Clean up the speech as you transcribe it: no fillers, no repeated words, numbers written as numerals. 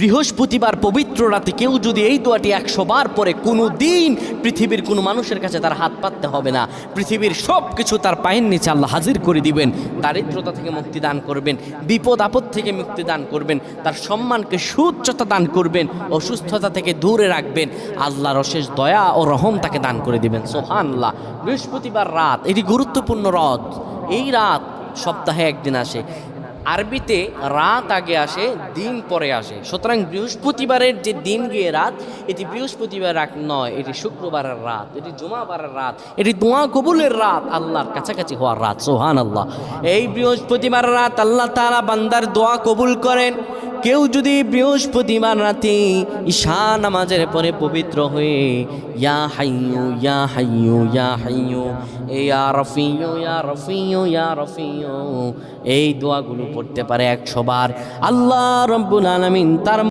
বৃহস্পতিবার পবিত্র রাতে কেউ যদি এই দোয়াটি 100 বার পরে কোনো দিন পৃথিবীর কোনো মানুষের কাছে তার হাত পাততে হবে না। পৃথিবীর সব কিছু তার পায়ের নিচে আল্লাহ হাজির করে দিবেন। দারিদ্রতা থেকে মুক্তি দান করবেন, বিপদ আপদ থেকে মুক্তি দান করবেন, তার সম্মানকে সুউচ্চতা দান করবেন, অসুস্থতা থেকে দূরে রাখবেন। আল্লাহর অশেষ দয়া ও রহম তাকে দান করে দিবেন। সুবহানাল্লাহ। বৃহস্পতিবার রাত এটি গুরুত্বপূর্ণ রাত। এই রাত সপ্তাহে একদিন আসে। আরবিতে রাত আগে আসে, দিন পরে আসে। সুতরাং বৃহস্পতিবারের যে দিন গিয়ে রাত, এটি বৃহস্পতিবার রাত নয়, এটি শুক্রবারের রাত, এটি জুমাবারের রাত, এটি দোয়া কবুলের রাত, আল্লাহর কাছাকাছি হওয়ার রাত। সুবহানাল্লাহ। এই বৃহস্পতিবার রাত আল্লাহ তাআলা বান্দার দোয়া কবুল করেন। কেউ যদি বৃহস্পতিবার রাতে ঈশা নামাজের পরে পবিত্র হয়ে ইয়া হাইয়ু ইয়া হাইয়ু ইয়া হাইয়ু ইয়া রফিয়ু ইয়া রফিয়ু ইয়া রফিয়ু এই দোয়াগুলো পড়তে পারে 100 বার, আল্লাহ রাব্বুল আলামিন তার